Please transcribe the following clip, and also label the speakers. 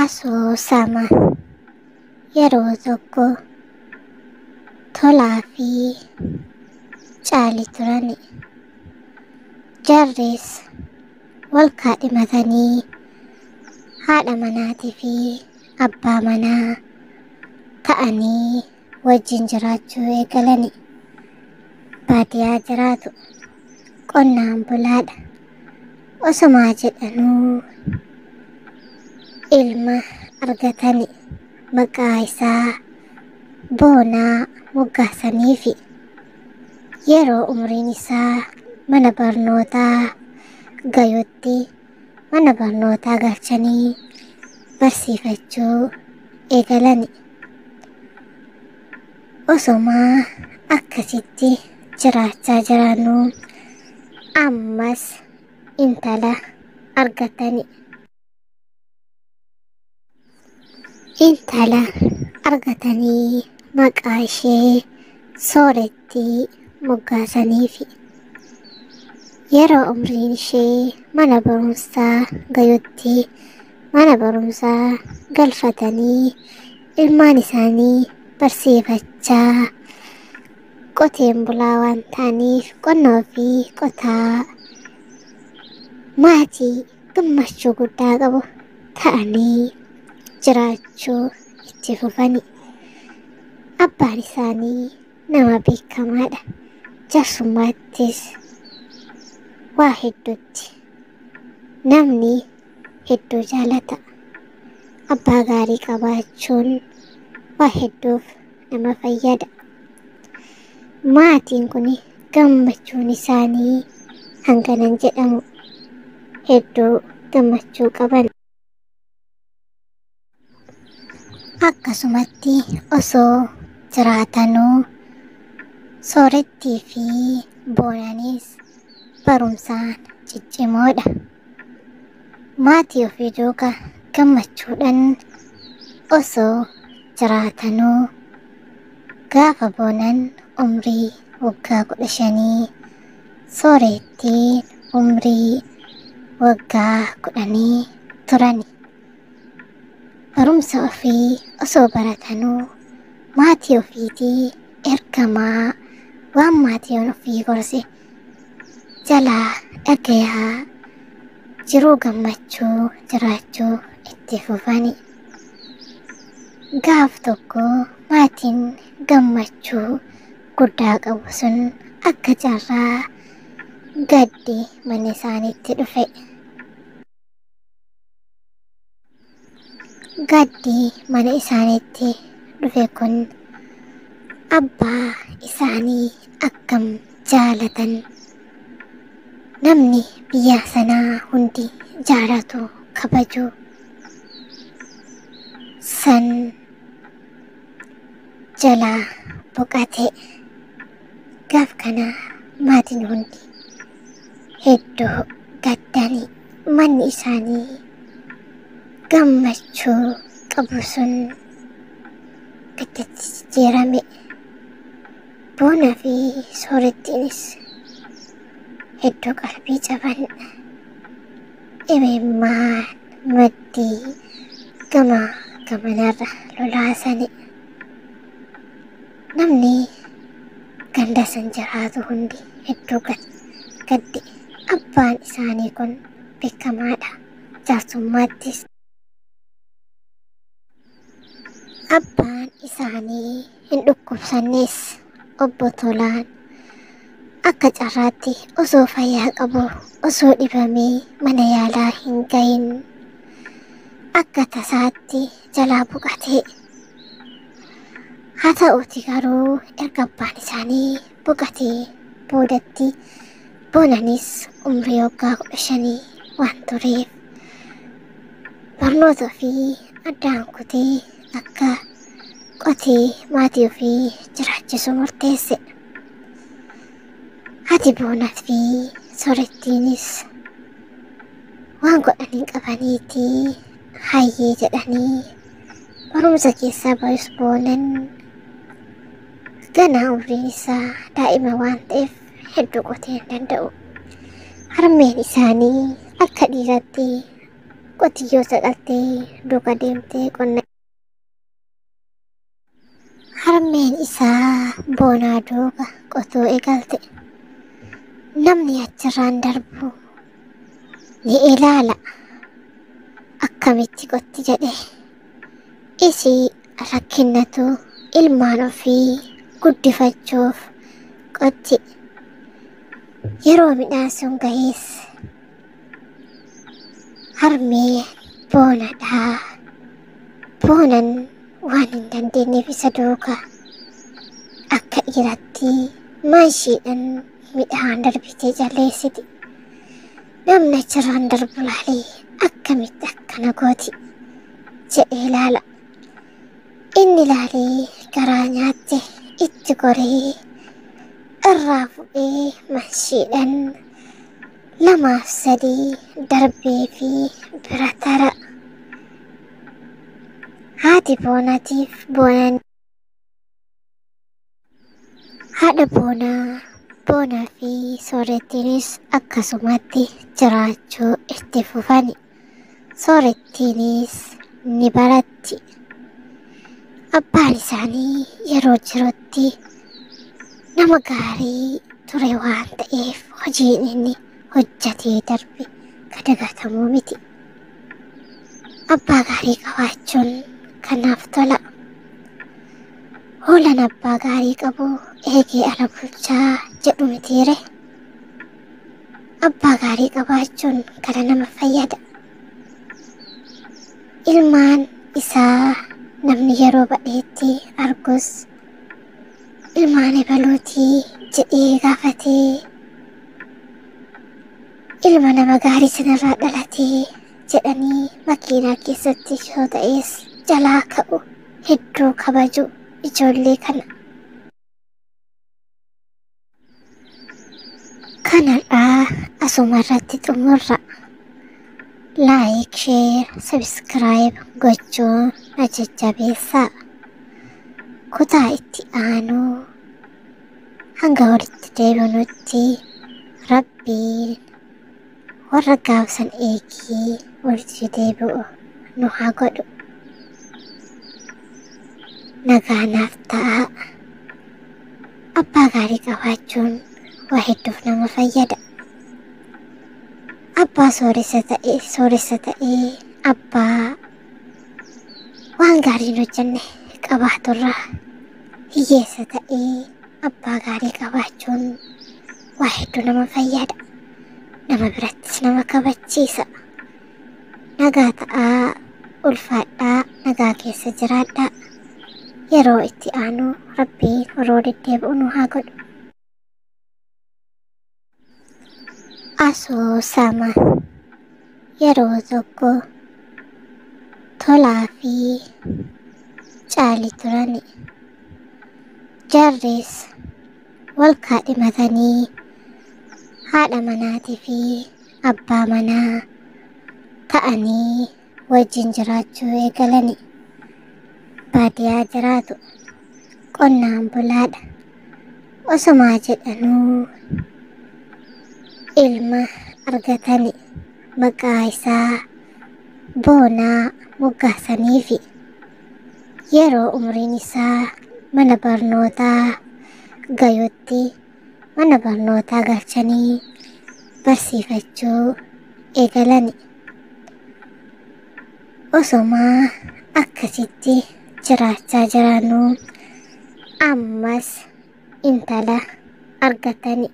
Speaker 1: asoosama yeroo tokko tolaa fi caalii turani. Jarris wal kaadhimatanii haadha manaatii fi abbaa manaa ta'anii wajjin jiraachuu eegalani. Baadiyyaa jiraatu qonnaan bulaadha. Osumaa jedhanuu ilma argatani. Maqaa isaa Boonaa moggaasanii fi yeroo umriin isaa mana barnootaa gayutti mana barnootaa galchanii barsiifachuu eegalani. Osumaa akkasitti jiraachaa jiranuu ammas intala argatani. Intala argatanii maqaa ishee Sooretti moggaasanii fi yeroo umriin ishee mana barumsaa gayutti mana barumsaa galfatanii ilmaan isaanii barsiifachaa qoteen bulaa waan ta'aniif qonnaa fi qotaa maatii gammachuu guddaa qabu ta'anii jiraachuu itti fufani. Abbaan isaanii nama beekamaadha. Jaarsummaattis waa hedduutti namni hedduu jaalata. Abbaa gaarii qabaachuun waa hedduuf nama fayyada. Maatiin kun gammachuun isaanii hanganan jedhamu hedduu gammachuu qaban. Akkasumatti osoo jiraatanuu Soorettii fi Boonaanis barumsaan ciccimoodha. Maatii ofii duukaa gammachuudhaan osoo jiraatanuu gaafa Boonaan umrii waggaa 15 Soorettiin umrii waggaa 10 turani. Barumsa ofii osoo baratanuu maatii ofiitii ergamaa waan maatiin ofii gorse jalaa dhagayaa jiruu gammachuu jiraachuu itti fufani. Gaaf tokko maatiin gammachuu guddaa qabu sun akka carraa gaddi mana isaaniitti dhufe. Gaddi mana isaaniitti dhufe kun abbaa isaanii akkam jaalatan. Namni biyya sanaa hundi jaalatu kabaju san jalaa boqate. Gaaf kana maatiin hundi hedduu gaddani. Manni isaanii gammachuu qabu sun gaddatti jijjiirame. Boonaa fi Soorettiinis hedduu qalbii caban. Imimmaan maddii gama gamanarra lolaasani. Namni ganda san jiraatu hundi hedduu gadde. Abbaan isaanii kun beekamaadha. Jaarsummaattis abbaan isaanii hin dhukkubsannes obbo Tolaan akka carraatti osoo fayyaa qabu osoo dhibamee mana yaalaa hin gahin akka tasaatti jalaa boqate. Haa ta'uuti garuu erga abbaan isaanii boqatee boodatti Boonaanis umrii waggaa 15 waan tureef barnoota ofii addaan kutee akka qotee maatii ofii jiraachisu murteesse. Haati Boonaa fi Soorettiinis waan godhanii qabaniitii hayyee jedhanii barumsa keessaa bayus Boonaan ganaa umriin isaa daa'ima waan ta'eef hedduu qotee hin danda'u. Harmeen isaanii akka dhiiratti qotiyyoo saqaltee duuka deemtee qonna. Harmeen isaa boonaa duuka qotuu eegalte. Namni achirraan darbu ni ilaala. Akkamitti qotti jedhee. Isii rakkinnatu ilmaan ofii guddifachuuf qotti. Yeroo midhaan sun gahees harmee boonadhaa. Boonan waan hin dandeenyeef isa duuka akka dhiiratti maashiidhaan midhaan darbitee jalleessiti. Namni achirraan darbu laalee akkamitti akkana gooti jedhee ilaala. Inni laalee garaa nyaatte itti goree irraa fuudhee maashiidhaan 2-3 darbee fi bira tara. Haati boonatiif boonan. Haadha boonaa fi soorettiinis akkasumatti jiraachuu itti fufani. Soorettiinis ni baratti. Abbaan isaanii yeroo jirutti nama gaarii ture waan ta'eef hojiin inni hojjatee darbe kadagatamuu miti. Abbaa gaarii qabaachuun kanaaf tola. Hoolaan abbaa gaarii qabu eegee ala bulchaa jedhu mitiire. Abbaa gaarii qabaachuun kana nama fayyada. Ilmaan isaa namni yeroo badheetti argus ilmaan ebaluutii jedhee gaafatee ilma nama gaarii sanarraa dhalatee jedhanii makiinaa keessatti yoo ta'es jalaa ka'u hedduu kabaju ijoollee kana. Kanarraa asuma irratti xumurra. Like, share, subscribe gochuun na jajjabeessaa. Kutaa itti aanu hanga walitti deebinutti Rabbiin warra gaafsan eegii walitti deebi'u nu haa godhu. Nagaanaaf ta'a. Abbaa gaarii qabaachuun waa hedduuf nama fayyada. Abbaa sooressa ta'ee abbaa waan gaarii hin hojjenne qabaaturraa hiyyeessa ta'ee abbaa gaarii qabaachuun waa hedduu nama fayyada. Nama birattis nama kabachiisa. Nagaa ta'aa, ulfaadhaa, nagaa keessa jiraadhaa. Yeroo itti aanu Rabbiin yeroo deddeebi'u nu haa godhu. Asoosama. Yeroo tokko tolaa fi caalii turani. Jarris wal kaadhimatanii haadha manaatii fi abbaa manaa ta'anii wajjin jiraachuu eegalani. Baadiyyaa jiraatu qonnaan bulaadha. Osumaa jedhanuu ilma argatani. Maqaa isaa Boonaa moggaasaniifi. Yeroo umriin isaa mana barnootaa gayutti mana barnootaa galchanii barsiifachuu eegalani. Osumaa akkasitti jiraachaa jiranuu ammas intala argatani.